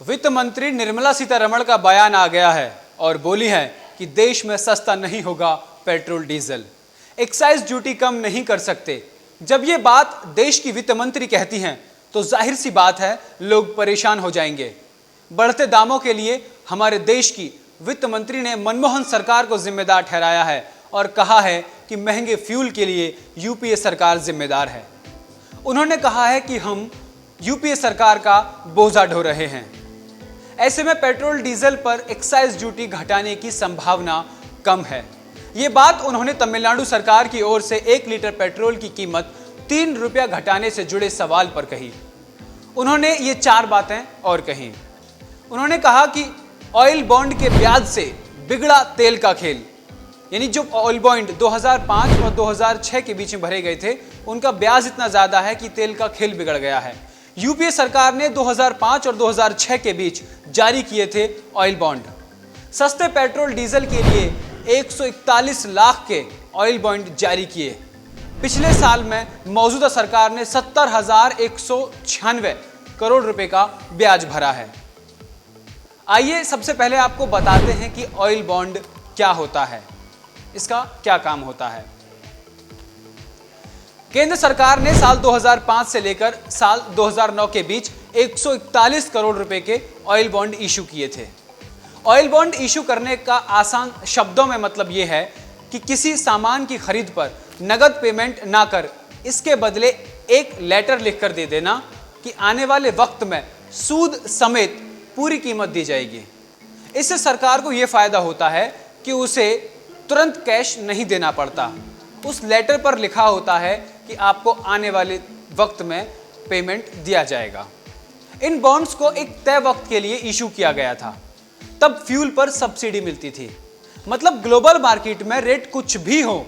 वित्त मंत्री निर्मला सीतारमण का बयान आ गया है और बोली है कि देश में सस्ता नहीं होगा पेट्रोल डीजल, एक्साइज ड्यूटी कम नहीं कर सकते। जब ये बात देश की वित्त मंत्री कहती हैं तो जाहिर सी बात है लोग परेशान हो जाएंगे। बढ़ते दामों के लिए हमारे देश की वित्त मंत्री ने मनमोहन सरकार को जिम्मेदार ठहराया है और कहा है कि महंगे फ्यूल के लिए यूपीए सरकार जिम्मेदार है। उन्होंने कहा है कि हम यूपीए सरकार का बोझा ढो रहे हैं। ऐसे में पेट्रोल डीजल पर एक्साइज ड्यूटी घटाने की संभावना कम है। ये बात उन्होंने तमिलनाडु सरकार की ओर से 1 लीटर पेट्रोल की कीमत 3 रुपया घटाने से जुड़े सवाल पर कही। उन्होंने ये 4 बातें और कही। उन्होंने कहा कि ऑयल बॉन्ड के ब्याज से बिगड़ा तेल का खेल, यानी जो ऑयल बॉन्ड 2005 और 2006 के बीच में भरे गए थे उनका ब्याज इतना ज्यादा है कि तेल का खेल बिगड़ गया है। यूपीए सरकार ने 2005 और 2006 के बीच जारी किए थे ऑयल बॉन्ड। सस्ते पेट्रोल डीजल के लिए 141 लाख के ऑयल बॉन्ड जारी किए। पिछले साल में मौजूदा सरकार ने 70,196 करोड़ रुपए का ब्याज भरा है। आइए सबसे पहले आपको बताते हैं कि ऑयल बॉन्ड क्या होता है, इसका क्या काम होता है। केंद्र सरकार ने साल 2005 से लेकर साल 2009 के बीच 141 करोड़ रुपए के ऑयल बॉन्ड इशू किए थे। ऑयल बॉन्ड इशू करने का आसान शब्दों में मतलब यह है कि किसी सामान की खरीद पर नगद पेमेंट ना कर इसके बदले एक लेटर लिखकर दे देना कि आने वाले वक्त में सूद समेत पूरी कीमत दी जाएगी। इससे सरकार को यह फायदा होता है कि उसे तुरंत कैश नहीं देना पड़ता। उस लेटर पर लिखा होता है कि आपको आने वाले वक्त में पेमेंट दिया जाएगा। इन बॉन्ड्स को एक तय वक्त के लिए इशू किया गया था। तब फ्यूल पर सब्सिडी मिलती थी, मतलब ग्लोबल मार्केट में रेट कुछ भी हो,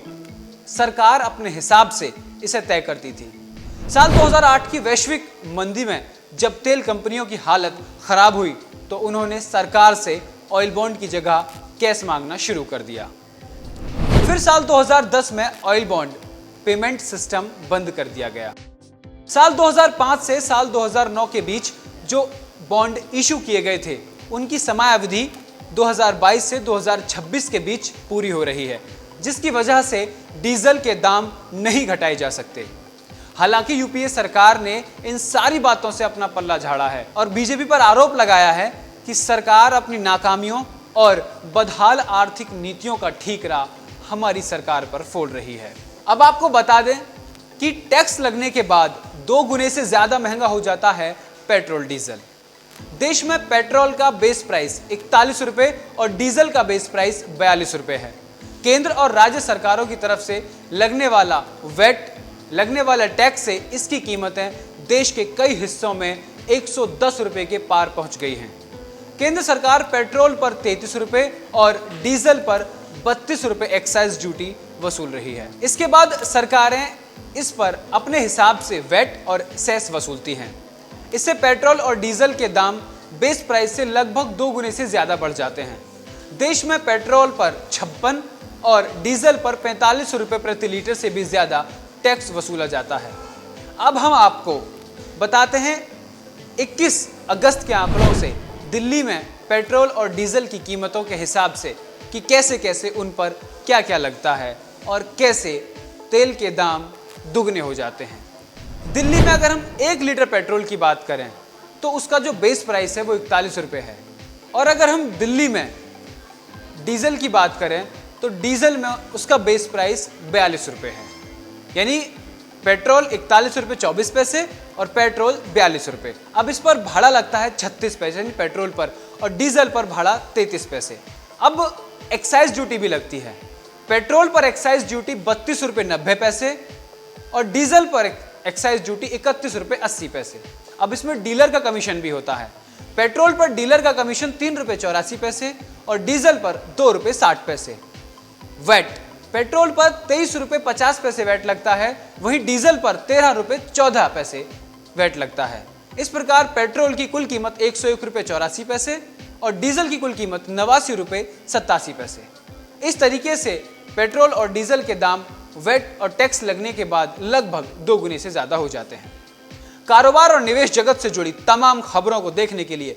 सरकार अपने हिसाब से इसे तय करती थी। साल 2008 की वैश्विक मंदी में जब तेल कंपनियों की हालत खराब हुई तो उन्होंने सरकार से ऑयल बॉन्ड की जगह कैश मांगना शुरू कर दिया। फिर साल 2010 में ऑयल बॉन्ड पेमेंट सिस्टम बंद कर दिया गया। साल 2005 से साल 2009 के बीच जो बॉन्ड इशू किए गए थे उनकी समयावधि 2022 से 2026 के बीच पूरी हो रही है, जिसकी वजह से डीजल के दाम नहीं घटाए जा सकते। हालांकि यूपीए सरकार ने इन सारी बातों से अपना पल्ला झाड़ा है और बीजेपी पर आरोप लगाया है कि सरकार अपनी नाकामियों और बदहाल आर्थिक नीतियों का ठीकरा हमारी सरकार पर फोड़ रही है। अब आपको बता दें कि टैक्स लगने के बाद 2 गुने से ज्यादा महंगा हो जाता है पेट्रोल डीजल। देश में पेट्रोल का बेस प्राइस 41 रुपए और डीजल का बेस प्राइस 42 रुपए है। केंद्र और राज्य सरकारों की तरफ से लगने वाला टैक्स से इसकी कीमतें देश के कई हिस्सों में 110 रुपए के पार पहुंच गई हैं। केंद्र सरकार पेट्रोल पर 33 रुपए और डीजल पर 32 रुपए एक्साइज ड्यूटी वसूल रही है। इसके बाद सरकारें इस पर अपने हिसाब से वैट और सेस वसूलती हैं। इससे पेट्रोल और डीजल के दाम बेस प्राइस से लगभग 2 गुने से ज्यादा बढ़ जाते हैं। देश में पेट्रोल पर 56 और डीजल पर 45 रुपए प्रति लीटर से भी ज्यादा टैक्स वसूला जाता है। अब हम आपको बताते हैं 21 अगस्त के आंकड़ों से दिल्ली में पेट्रोल और डीजल की कीमतों के हिसाब से कि कैसे कैसे उन पर क्या क्या लगता है और कैसे तेल के दाम दुगने हो जाते हैं। दिल्ली में अगर हम 1 लीटर पेट्रोल की बात करें तो उसका जो बेस प्राइस है वो 41 रुपये है, और अगर हम दिल्ली में डीजल की बात करें तो डीजल में उसका बेस प्राइस 42 रुपये है। यानी पेट्रोल 41 रुपये 24 पैसे और पेट्रोल 42 रुपये। अब इस पर भाड़ा लगता है 36 पैसे यानी पेट्रोल पर, और डीजल पर भाड़ा 33 पैसे। अब एक्साइज ड्यूटी भी लगती है। पेट्रोल पर एक्साइज ड्यूटी 32 रुपये 90 पैसे और डीजल पर एक्साइज ड्यूटी 31 रुपये 80 पैसे। अब इसमें डीलर का कमीशन भी होता है। पेट्रोल पर डीलर का कमीशन 3 रुपये 84 पैसे और डीजल पर 2 रुपये 60 पैसे। वैट, पेट्रोल पर 23 रुपये 50 पैसे वैट लगता है, वहीं डीजल पर 13 रुपये 14 पैसे वैट लगता है। इस प्रकार पेट्रोल की कुल कीमत 101 रुपये 84 पैसे और डीजल की कुल कीमत 89 रुपये 87 पैसे। इस तरीके से पेट्रोल और डीजल के दाम वैट और टैक्स लगने के बाद लगभग 2 गुने से ज्यादा हो जाते हैं। कारोबार और निवेश जगत से जुड़ी तमाम खबरों को देखने के लिए